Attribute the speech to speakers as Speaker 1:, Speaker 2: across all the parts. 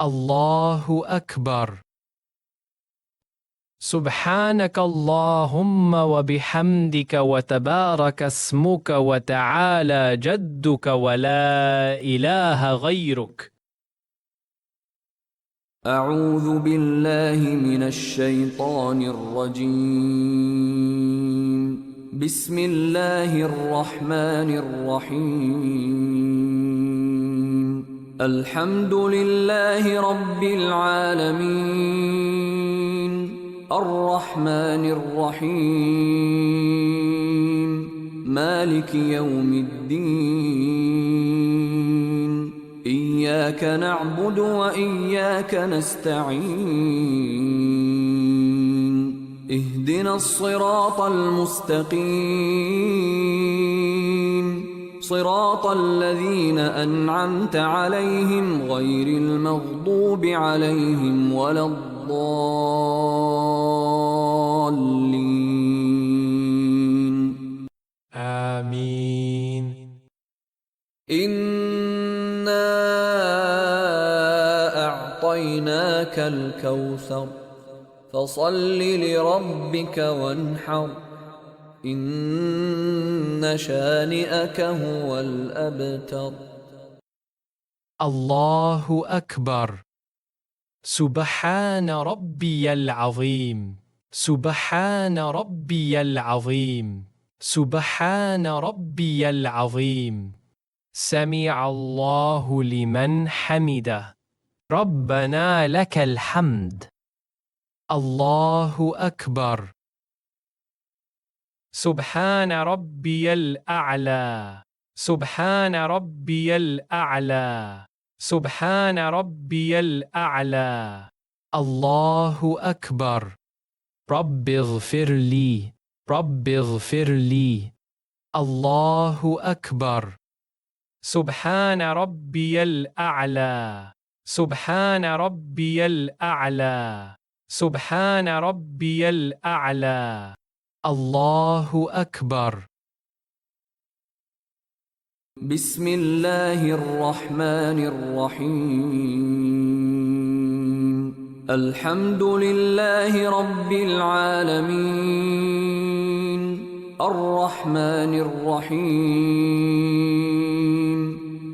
Speaker 1: الله أكبر. سبحانك اللهم وبحمدك وتبارك اسمك وتعالى جدك ولا إله غيرك.
Speaker 2: أعوذ بالله من الشيطان الرجيم. بسم الله الرحمن الرحيم. الحمد لله رب العالمين، الرحمن الرحيم، مالك يوم الدين. إياك نعبد وإياك نستعين. اهدنا الصراط المستقيم، صراط الذين أنعمت عليهم غير المغضوب عليهم ولا الضالين.
Speaker 1: آمين.
Speaker 2: إنا أعطيناك الكوثر، فصل لربك وانحر، إن شانئك هو الأبتر.
Speaker 1: الله أكبر. سبحان ربي العظيم. سبحان ربي العظيم. سبحان ربي العظيم. سمع الله لمن حمده. ربنا لك الحمد. الله أكبر. سبحان ربي الأعلى. سبحان ربي الأعلى. سبحان ربي الأعلى. الله أكبر. رب اغفر لي. رب اغفر لي. الله أكبر. سبحان ربي الأعلى. سبحان ربي الأعلى. سبحان ربي الأعلى. الله أكبر.
Speaker 2: بسم الله الرحمن الرحيم. الحمد لله رب العالمين، الرحمن الرحيم،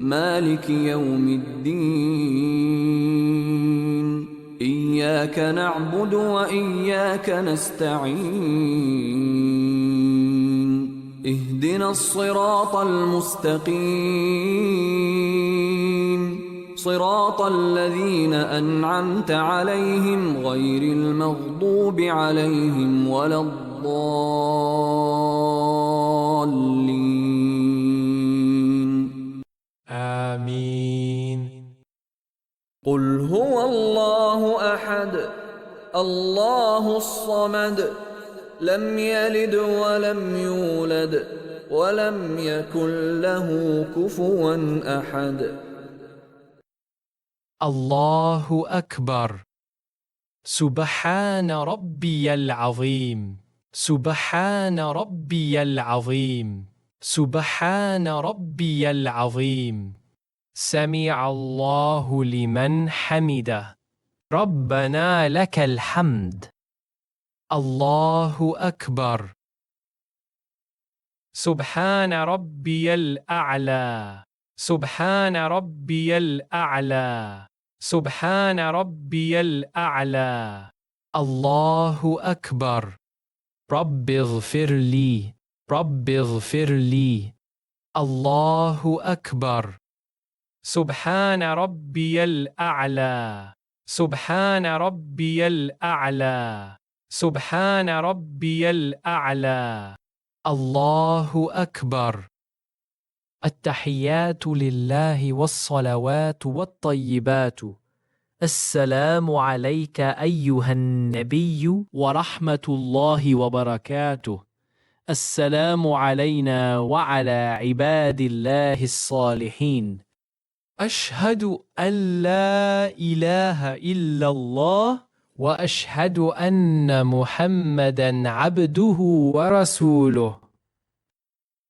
Speaker 2: مالك يوم الدين. إياك نعبد وإياك نستعين. اهدنا الصراط المستقيم، صراط الذين أنعمت عليهم غير المغضوب عليهم ولا الضالين.
Speaker 1: آمين.
Speaker 2: قل هو الله أحد، الله الصمد، لم يلد ولم يولد ولم يكن له كفوا أحد.
Speaker 1: الله أكبر. سبحان ربي العظيم. سبحان ربي العظيم. سبحان ربي العظيم. سمع الله لمن حمده. ربنا لك الحمد. الله أكبر. سبحان ربي الأعلى. سبحان ربي الأعلى. سبحان ربي الأعلى. الله أكبر. رب اغفر لي. رب اغفر لي. الله أكبر. سبحان ربي الأعلى. سبحان ربي الأعلى. سبحان ربي الأعلى. الله أكبر. التحيات لله والصلوات والطيبات. السلام عليك أيها النبي ورحمة الله وبركاته. السلام علينا وعلى عباد الله الصالحين. أشهد أن لا إله إلا الله وأشهد أن محمدًا عبده ورسوله.